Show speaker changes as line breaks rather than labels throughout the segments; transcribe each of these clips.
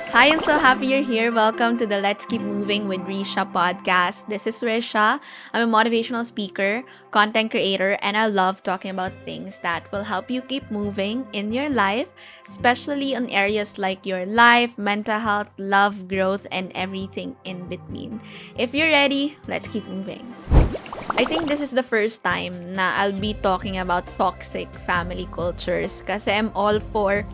Hi, I'm so happy you're here. Welcome to the Let's Keep Moving with Risha podcast. This is Risha. I'm a motivational speaker, content creator, and I love talking about things that will help you keep moving in your life, especially on areas like your life, mental health, love, growth, and everything in between. If you're ready, let's keep moving. I think this is the first time na I'll be talking about toxic family cultures kasi I'm all for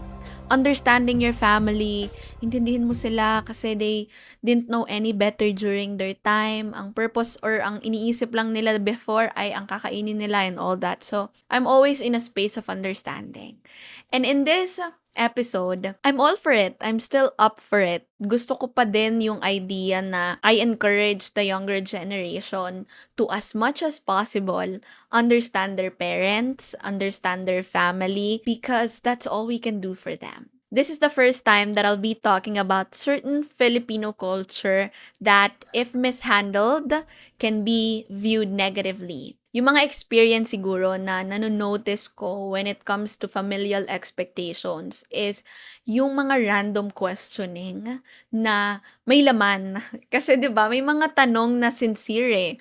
understanding your family, intindihin mo sila kasi they didn't know any better during their time. Ang purpose or ang iniisip lang nila before ay ang kakainin nila and all that. So, I'm always in a space of understanding. And in this episode, I'm all for it. I'm still up for it. Gusto ko pa din yung idea na I encourage the younger generation to as much as possible understand their parents, understand their family, because that's all we can do for them. This is the first time that I'll be talking about certain Filipino culture that, if mishandled, can be viewed negatively. Yung mga experience siguro na nanonotice ko when it comes to familial expectations is yung mga random questioning na may laman. Kasi 'di ba, may mga tanong na sincere eh.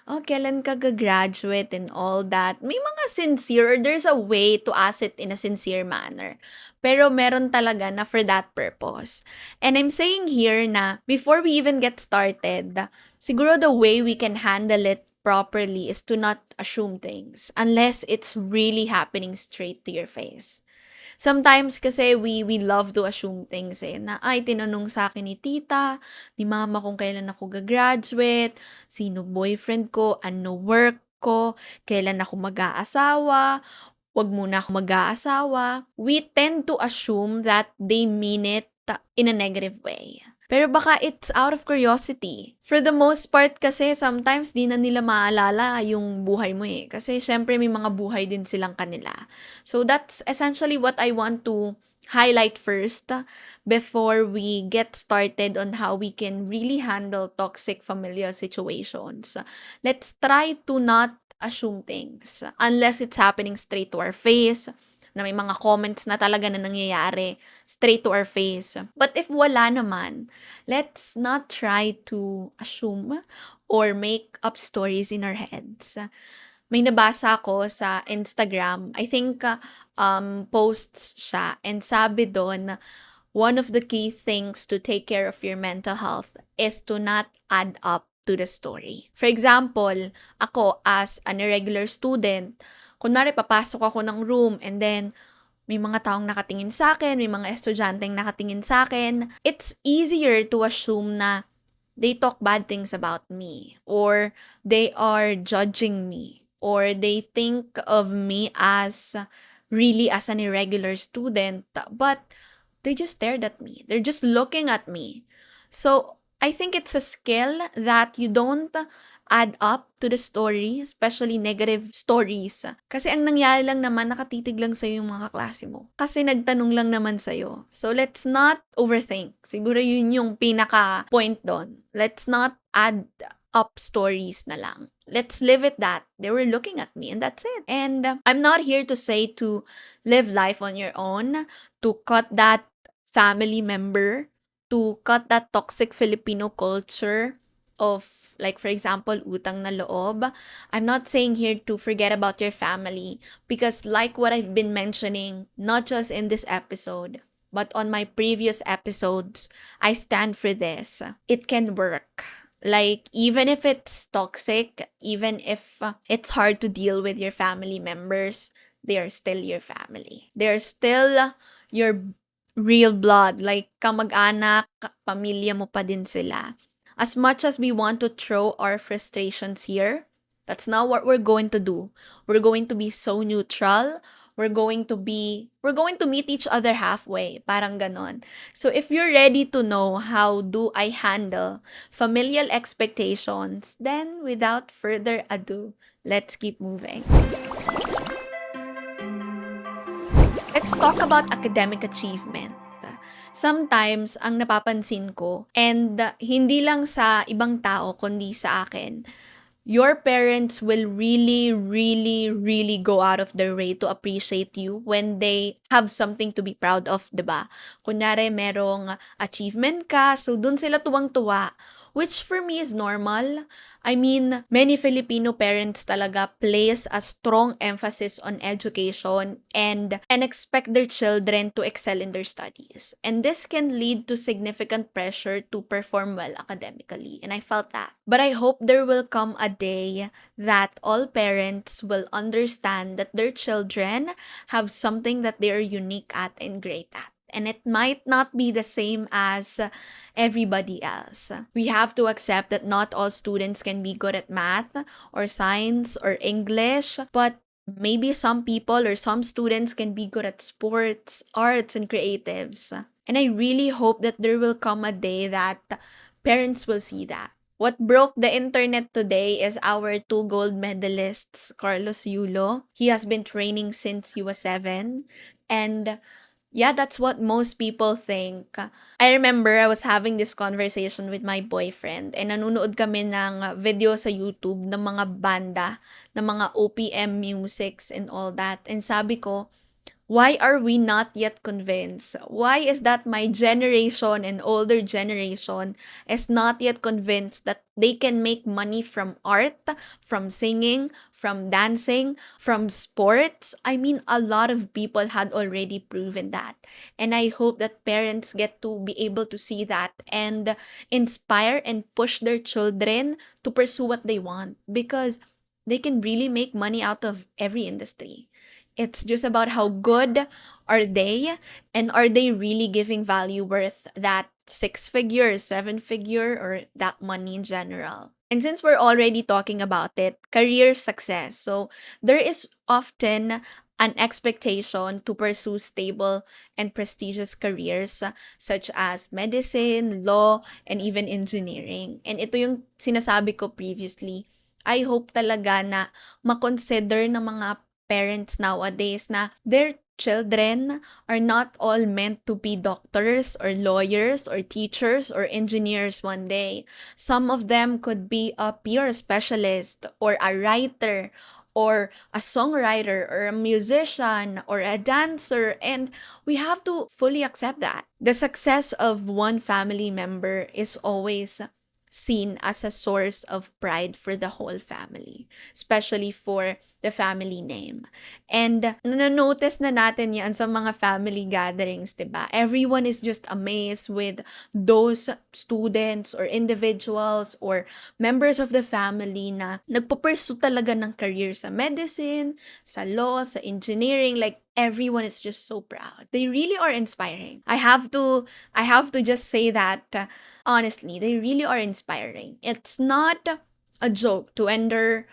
Oh, kailan ka gagraduate and all that. May mga sincere, or there's a way to ask it in a sincere manner. Pero meron talaga na for that purpose. And I'm saying here na before we even get started, siguro the way we can handle it properly is to not assume things unless it's really happening straight to your face. Sometimes kasi we love to assume things eh, na ay tinanong sa akin ni tita, ni mama kung kailan ako gagraduate, sino boyfriend ko, ano work ko, kailan ako mag-aasawa, wag muna ako mag-aasawa. We tend to assume that they mean it in a negative way. Pero baka it's out of curiosity. For the most part kasi, sometimes di na nila maalala yung buhay mo eh. Kasi syempre may mga buhay din silang kanila. So that's essentially what I want to highlight first before we get started on how we can really handle toxic familial situations. Let's try to not assume things unless it's happening straight to our face, na may mga comments na talaga na nangyayari straight to our face. But if wala naman, let's not try to assume or make up stories in our heads. May nabasa ko sa Instagram, I think posts siya, and sabi doon, one of the key things to take care of your mental health is to not add up to the story. For example, ako as an irregular student, kunwari papasok ako ng room and then may mga taong nakatingin sa akin, may mga estudyanteng nakatingin sa akin, it's easier to assume na they talk bad things about me, or they are judging me, or they think of me as really as an irregular student, but they just stared at me. They're just looking at me. So, I think it's a skill that you don't add up to the story, especially negative stories. Kasi ang nangyari lang naman, nakatitig lang sa'yo yung mga kaklase mo. Kasi nagtanong lang naman sa'yo. So, let's not overthink. Siguro yun yung pinaka-point doon. Let's not add up stories na lang. Let's live it that they were looking at me and that's it. And I'm not here to say to live life on your own, to cut that family member, to cut that toxic Filipino culture of, like, for example, utang na loob. I'm not saying here to forget about your family, because like what I've been mentioning, not just in this episode, but on my previous episodes, I stand for this. It can work. Like, even if it's toxic, even if it's hard to deal with your family members, they are still your family. They're still your real blood. Like, kamag-anak, pamilya mo pa din sila. As much as we want to throw our frustrations here, that's not what we're going to do. We're going to be so neutral. We're going to meet each other halfway, parang ganon. So if you're ready to know how do I handle familial expectations, then without further ado, let's keep moving. Let's talk about academic achievement. Sometimes, ang napapansin ko, and hindi lang sa ibang tao, kundi sa akin, your parents will really, really, really go out of their way to appreciate you when they have something to be proud of, 'di ba? Kunyari, merong achievement ka, so dun sila tuwang-tuwa, which for me is normal. I mean, many Filipino parents talaga place a strong emphasis on education and expect their children to excel in their studies. And this can lead to significant pressure to perform well academically. And I felt that. But I hope there will come a day that all parents will understand that their children have something that they are unique at and great at. And it might not be the same as everybody else. We have to accept that not all students can be good at math or science or English, but maybe some people or some students can be good at sports, arts, and creatives. And I really hope that there will come a day that parents will see that. What broke the internet today is our two gold medalists, Carlos Yulo. He has been training since he was 7. And yeah, that's what most people think. I remember I was having this conversation with my boyfriend and nanonood kami ng video sa YouTube ng mga banda, ng mga OPM musics and all that. And sabi ko, why are we not yet convinced? Why is that my generation and older generation is not yet convinced that they can make money from art, from singing, from dancing, from sports? I mean, a lot of people had already proven that. And I hope that parents get to be able to see that and inspire and push their children to pursue what they want, because they can really make money out of every industry. It's just about how good are they, and are they really giving value worth that 6 figure, 7 figure, or that money in general. And since we're already talking about it, career success. So there is often an expectation to pursue stable and prestigious careers such as medicine, law, and even engineering. And ito yung sinasabi ko previously. I hope talaga na makonsider ng mga parents nowadays na their children are not all meant to be doctors or lawyers or teachers or engineers one day. Some of them could be a PR specialist or a writer or a songwriter or a musician or a dancer, and we have to fully accept that. The success of one family member is always seen as a source of pride for the whole family, especially for the family name. And nanonotice na natin yan sa mga family gatherings, diba? Everyone is just amazed with those students or individuals or members of the family na nagpo-pursue talaga ng career sa medicine, sa law, sa engineering. Like, everyone is just so proud. They really are inspiring. I have to just say that honestly, they really are inspiring. It's not a joke to enter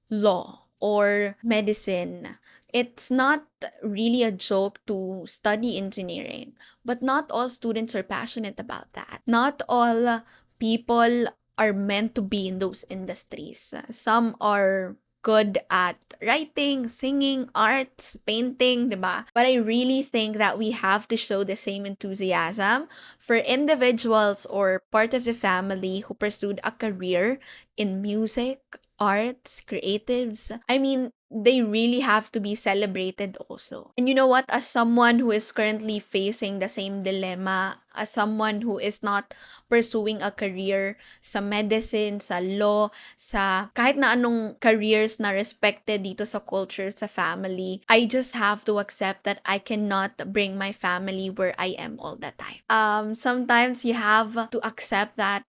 law or medicine. It's not really a joke to study engineering, but not all students are passionate about that. Not all people are meant to be in those industries. Some are good at writing, singing, arts, painting, diba? But I really think that we have to show the same enthusiasm for individuals or part of the family who pursued a career in music, arts, creatives. I mean, they really have to be celebrated also. And you know what? As someone who is currently facing the same dilemma, as someone who is not pursuing a career sa medicine, sa law, sa kahit na anong careers na respected dito sa culture, sa family, I just have to accept that I cannot bring my family where I am all the time. Sometimes you have to accept that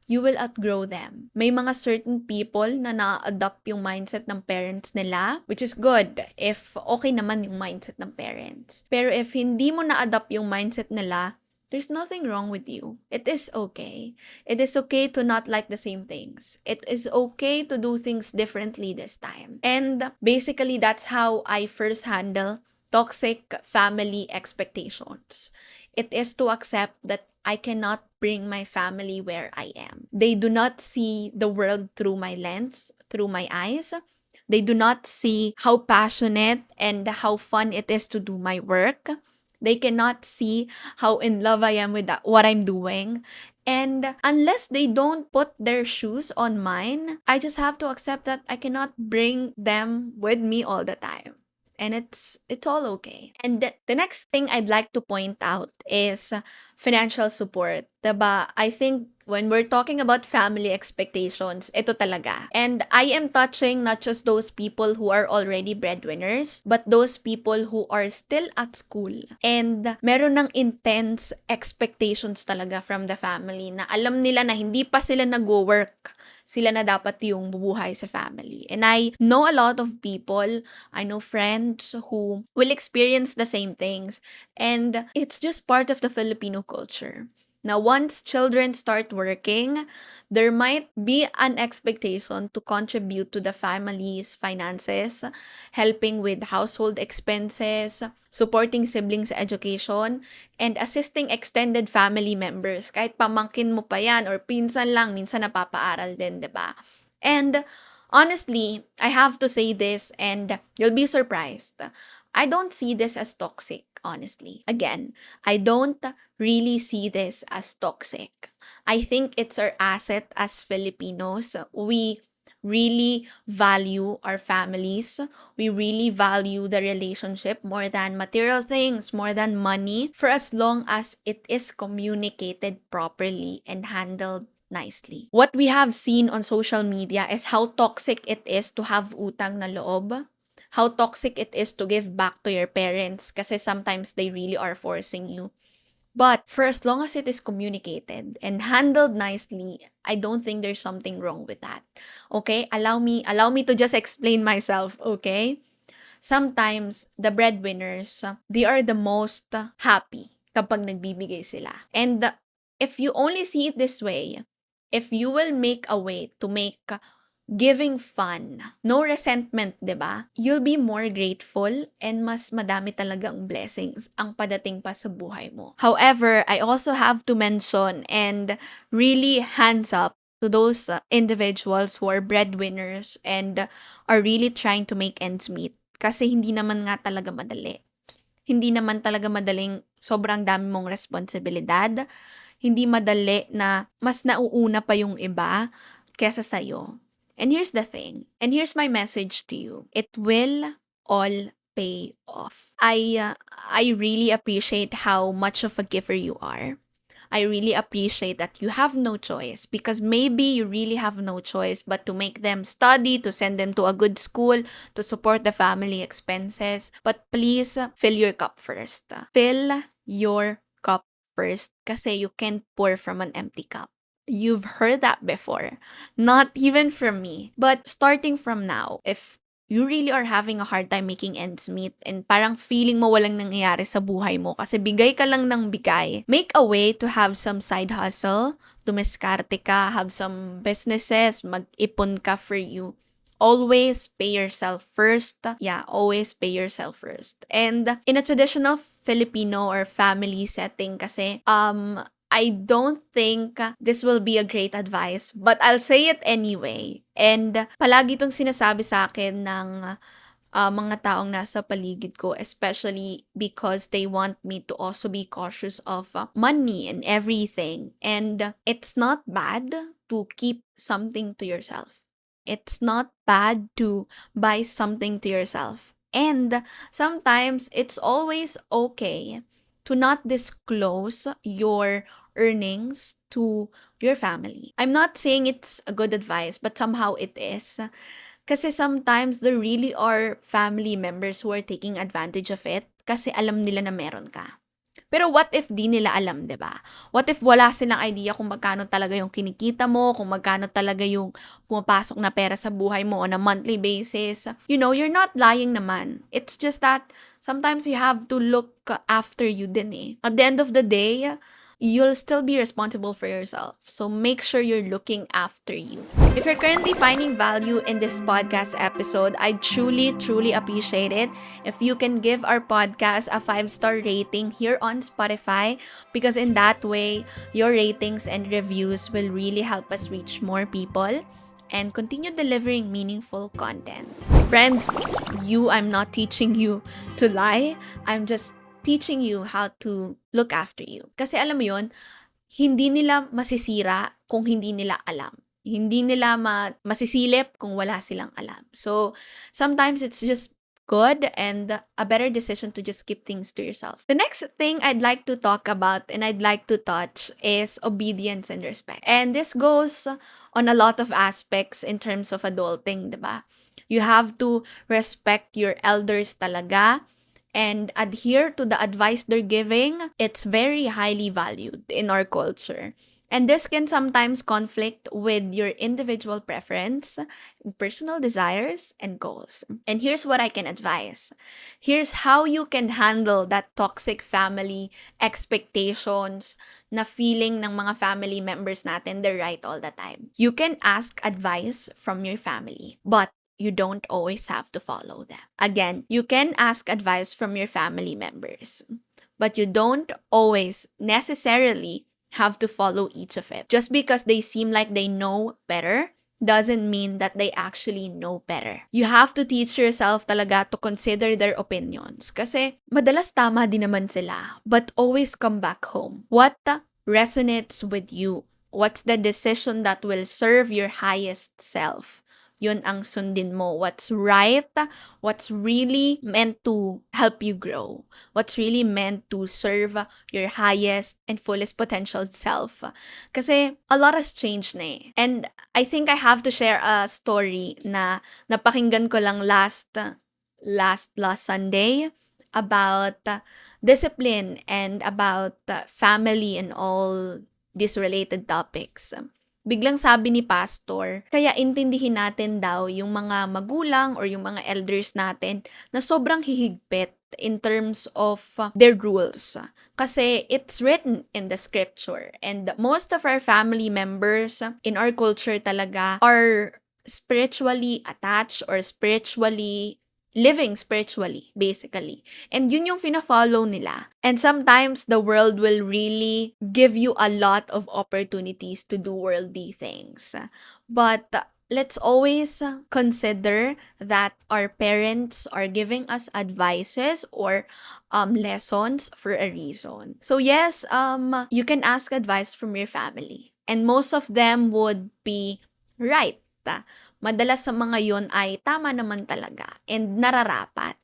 you will outgrow them. May mga certain people na na-adopt yung mindset ng parents nila, which is good if okay naman yung mindset ng parents. Pero if hindi mo na-adopt yung mindset nila, there's nothing wrong with you. It is okay. It is okay to not like the same things. It is okay to do things differently this time. And basically, that's how I first handle toxic family expectations. It is to accept that I cannot bring my family where I am. They do not see the world through my lens, through my eyes. They do not see how passionate and how fun it is to do my work. They cannot see how in love I am with what I'm doing. And unless they don't put their shoes on mine, I just have to accept that I cannot bring them with me all the time. And it's all okay. And the next thing I'd like to point out is financial support. Diba? I think when we're talking about family expectations, ito talaga. And I am touching not just those people who are already breadwinners, but those people who are still at school. And meron ng intense expectations talaga from the family na alam nila na hindi pa sila nag-work, sila na dapat yung bubuhay sa family. And I know a lot of people, I know friends who will experience the same things. And it's just part of the Filipino culture. Now, once children start working, there might be an expectation to contribute to the family's finances, helping with household expenses, supporting siblings' education, and assisting extended family members. Kahit pamangkin mo pa yan or pinsan lang, minsan napapaaral din, diba? And honestly, I have to say this and you'll be surprised. I don't see this as toxic, honestly. Again, I don't really see this as toxic. I think it's our asset as Filipinos. We really value our families. We really value the relationship more than material things, more than money, for as long as it is communicated properly and handled nicely. What we have seen on social media is how toxic it is to have utang na loob, how toxic it is to give back to your parents kasi sometimes they really are forcing you. But for as long as it is communicated and handled nicely, I don't think there's something wrong with that. Okay? Allow me to just explain myself, okay? Sometimes the breadwinners, they are the most happy kapag nagbibigay sila. And if you only see it this way, if you will make a way to make giving fun, no resentment, 'di ba? You'll be more grateful and mas madami talagang blessings ang padating pa sa buhay mo. However, I also have to mention and really hands up to those individuals who are breadwinners and are really trying to make ends meet kasi hindi naman nga talaga madali. Hindi naman talaga madaling sobrang dami mong responsibilidad. Hindi madali na mas nauuna pa yung iba kesa sa'yo. And here's the thing, and here's my message to you. It will all pay off. I really appreciate how much of a giver you are. I really appreciate that you have no choice because maybe you really have no choice but to make them study, to send them to a good school, to support the family expenses. But please fill your cup first. Fill your cup first kasi you can't pour from an empty cup. You've heard that before. Not even from me. But starting from now, if you really are having a hard time making ends meet and parang feeling mo walang nangyayari sa buhay mo kasi bigay ka lang ng bigay, make a way to have some side hustle, tumiskarte ka, have some businesses, mag-ipon ka for you. Always pay yourself first. Yeah, always pay yourself first. And in a traditional Filipino or family setting kasi, I don't think this will be a great advice, but I'll say it anyway. And palagi itong sinasabi sa akin ng mga taong nasa paligid ko, especially because they want me to also be cautious of money and everything. And it's not bad to keep something to yourself. It's not bad to buy something to yourself. And sometimes it's always okay to not disclose your earnings to your family. I'm not saying it's a good advice, but somehow it is. Kasi sometimes there really are family members who are taking advantage of it kasi alam nila na meron ka. Pero what if di nila alam, 'di ba? What if wala silang idea kung magkano talaga yung kinikita mo, kung magkano talaga yung pumapasok na pera sa buhay mo on a monthly basis? You know, you're not lying naman. It's just that sometimes you have to look after you din eh. At the end of the day, you'll still be responsible for yourself. So make sure you're looking after you. If you're currently finding value in this podcast episode, I truly, truly appreciate it if you can give our podcast a 5-star rating here on Spotify because in that way, your ratings and reviews will really help us reach more people and continue delivering meaningful content. Friends, I'm not teaching you to lie. I'm just teaching you how to look after you. Kasi alam mo yun, hindi nila masisira kung hindi nila alam. Hindi nila masisilip kung wala silang alam. So, sometimes it's just good and a better decision to just keep things to yourself. The next thing I'd like to talk about and I'd like to touch is obedience and respect. And this goes on a lot of aspects in terms of adulting, diba? You have to respect your elders talaga and adhere to the advice they're giving. It's very highly valued in our culture. And this can sometimes conflict with your individual preference, personal desires, and goals. And here's what I can advise. Here's how you can handle that toxic family expectations na feeling ng mga family members natin they're right all the time. You can ask advice from your family, but you don't always have to follow them. Again, you can ask advice from your family members, but you don't always necessarily have to follow each of it. Just because they seem like they know better doesn't mean that they actually know better. You have to teach yourself talaga to consider their opinions kasi madalas tama din naman sila, but always come back home. What resonates with you? What's the decision that will serve your highest self? Yun ang sundin mo. What's right, what's really meant to help you grow, what's really meant to serve your highest and fullest potential self. Kasi a lot has changed na eh. And I think I have to share a story na napakinggan ko lang last Sunday about discipline and about family and all these related topics. Biglang sabi ni pastor, kaya intindihin natin daw yung mga magulang or yung mga elders natin na sobrang hihigpit in terms of their rules. Kasi it's written in the scripture and most of our family members in our culture talaga are spiritually attached or living spiritually, basically. And yun yung fina-follow nila. And sometimes the world will really give you a lot of opportunities to do worldly things. But let's always consider that our parents are giving us advices or lessons for a reason. So yes, you can ask advice from your family. And most of them would be right. Madalas sa mga yun ay tama naman talaga and nararapat.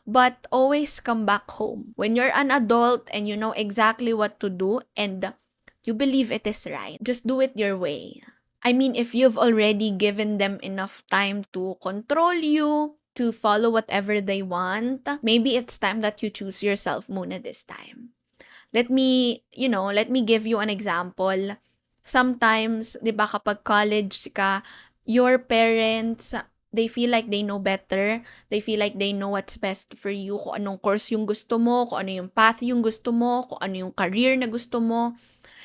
But always come back home. When you're an adult and you know exactly what to do and you believe it is right, just do it your way. I mean, if you've already given them enough time to control you, to follow whatever they want, maybe it's time that you choose yourself muna this time. Let me give you an example. Sometimes, 'di ba, kapag college ka, your parents, they feel like they know better. They feel like they know what's best for you, kung anong course yung gusto mo, kung ano yung path yung gusto mo, kung ano yung career na gusto mo.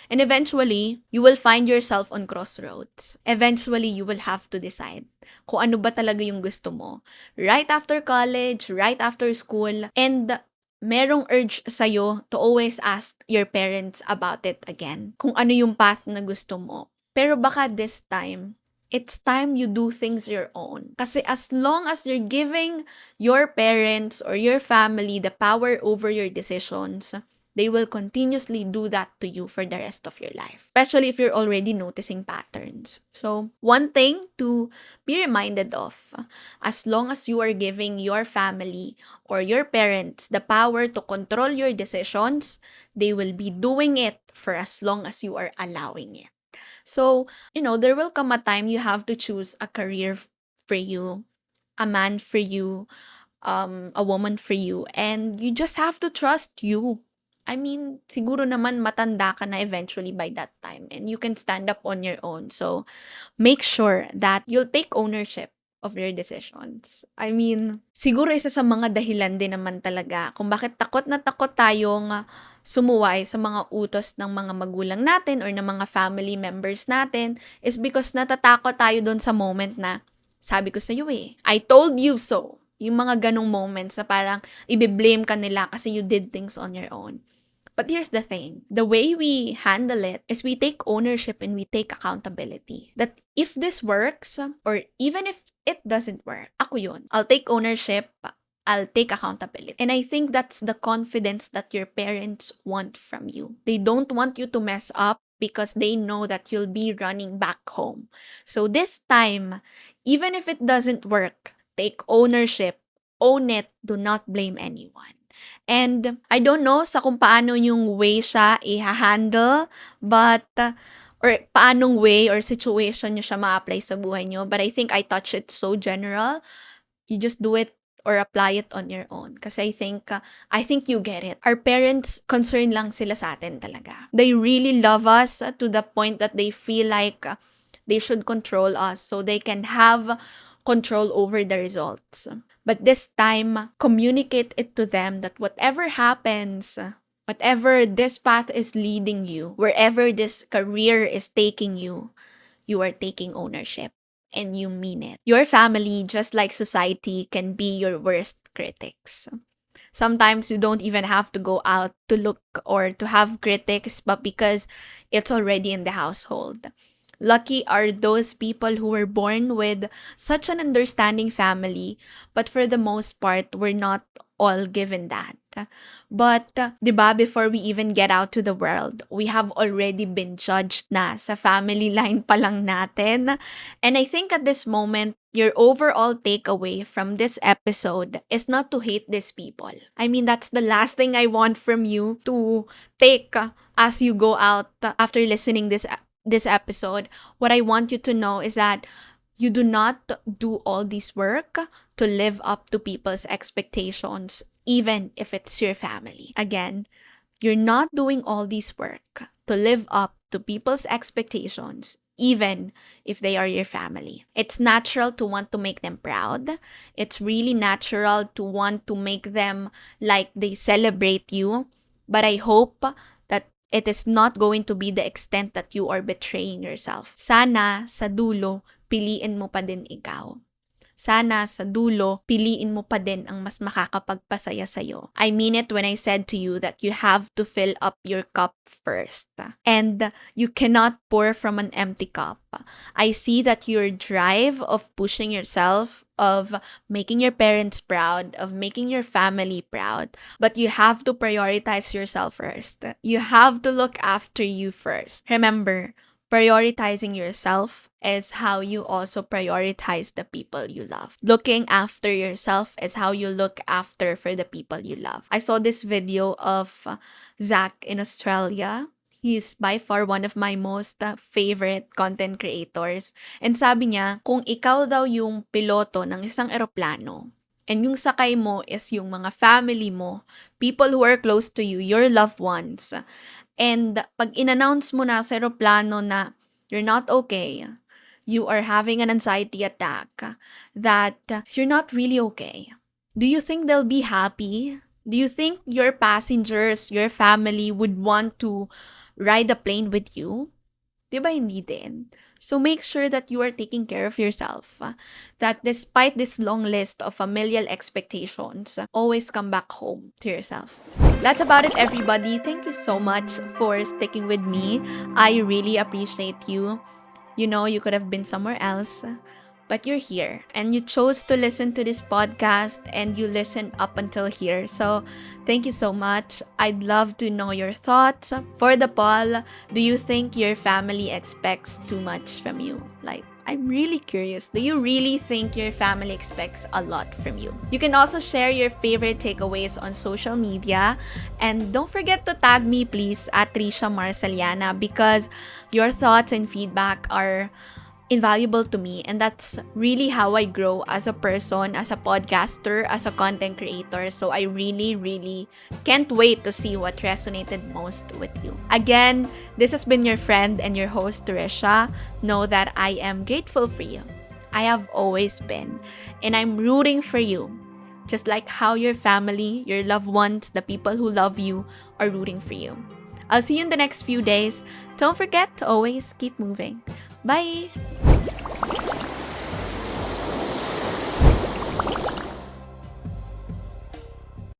And eventually, you will find yourself on crossroads. Eventually, you will have to decide kung ano ba talaga yung gusto mo. Right after college, right after school, and merong urge sa'yo to always ask your parents about it again. Kung ano yung path na gusto mo. Pero baka this time, it's time you do things your own. Kasi as long as you're giving your parents or your family the power over your decisions, they will continuously do that to you for the rest of your life. Especially if you're already noticing patterns. So, one thing to be reminded of, as long as you are giving your family or your parents the power to control your decisions, they will be doing it for as long as you are allowing it. So, there will come a time you have to choose a career for you, a man for you, a woman for you, and you just have to trust you. I mean, siguro naman matanda ka na eventually by that time and you can stand up on your own. So, make sure that you'll take ownership of your decisions. I mean, siguro isa sa mga dahilan din naman talaga kung bakit takot na takot tayong sumuway sa mga utos ng mga magulang natin or ng mga family members natin is because natatakot tayo doon sa moment na sabi ko sa'yo I told you so. Yung mga ganong moments na parang i-blame ka nila kasi you did things on your own. But here's the thing. The way we handle it is we take ownership and we take accountability. That if this works, or even if it doesn't work, ako yun. I'll take ownership, I'll take accountability. And I think that's the confidence that your parents want from you. They don't want you to mess up. because they know that you'll be running back home. So this time, even if it doesn't work, take ownership, own it, do not blame anyone. And I don't know sa kung paano yung way siya i-handle, but or paanong way or situation nyo siya ma-apply sa buhay nyo. But I think I touch it so general. You just do it or apply it on your own. Kasi I think you get it. Our parents, concerned lang sila sa atin talaga. They really love us to the point that they feel like they should control us so they can have control over the results. But this time, communicate it to them that whatever happens, whatever this path is leading you, wherever this career is taking you are taking ownership and you mean it. Your family, just like society, can be your worst critics. Sometimes you don't even have to go out to look or to have critics, but because it's already in the household. Lucky are those people who were born with such an understanding family, but for the most part, we're not all given that. But, di ba, before we even get out to the world, we have already been judged na sa family line pa lang natin. And I think at this moment, your overall takeaway from this episode is not to hate these people. I mean, that's the last thing I want from you to take as you go out after listening this episode. What I want you to know is that you do not do all this work to live up to people's expectations, even if it's your family. Again, you're not doing all this work to live up to people's expectations, even if they are your family. It's natural to want to make them proud. It's really natural to want to make them like they celebrate you. But I hope that it is not going to be the extent that you are betraying yourself. Sana sa dulo, piliin mo pa din ikaw. Sana sa dulo, piliin mo pa din ang mas makakapagpasaya sa'yo. I mean it when I said to you that you have to fill up your cup first. And you cannot pour from an empty cup. I see that your drive of pushing yourself, of making your parents proud, of making your family proud, but you have to prioritize yourself first. You have to look after you first. Remember, prioritizing yourself is how you also prioritize the people you love. Looking after yourself is how you look after for the people you love. I saw this video of Zach in Australia. He's by far one of my most favorite content creators. And sabi niya, kung ikaw daw yung piloto ng isang eroplano, and yung sakay mo is yung mga family mo, people who are close to you, your loved ones, and pag in-announce mo na sa eroplano na you're not okay, you are having an anxiety attack, that you're not really okay, do you think they'll be happy? Do you think your passengers, your family would want to ride the plane with you? Diba hindi din? So make sure that you are taking care of yourself. That despite this long list of familial expectations, always come back home to yourself. That's about it, everybody. Thank you so much for sticking with me. I really appreciate you. You know, you could have been somewhere else, but you're here and you chose to listen to this podcast and you listened up until here. So thank you so much. I'd love to know your thoughts. For the poll, do you think your family expects too much from you? Like, I'm really curious. Do you really think your family expects a lot from you? You can also share your favorite takeaways on social media. And don't forget to tag me, please, at Risha Marceliana, because your thoughts and feedback are invaluable to me, and that's really how I grow as a person, as a podcaster, as a content creator. So I really can't wait to see what resonated most with you. Again, this has been your friend and your host, Risha. Know that I am grateful for you. I have always been, and I'm rooting for you, just like how your family, your loved ones, the people who love you are rooting for you. I'll see you in the next few days. Don't forget to always keep moving. Bye!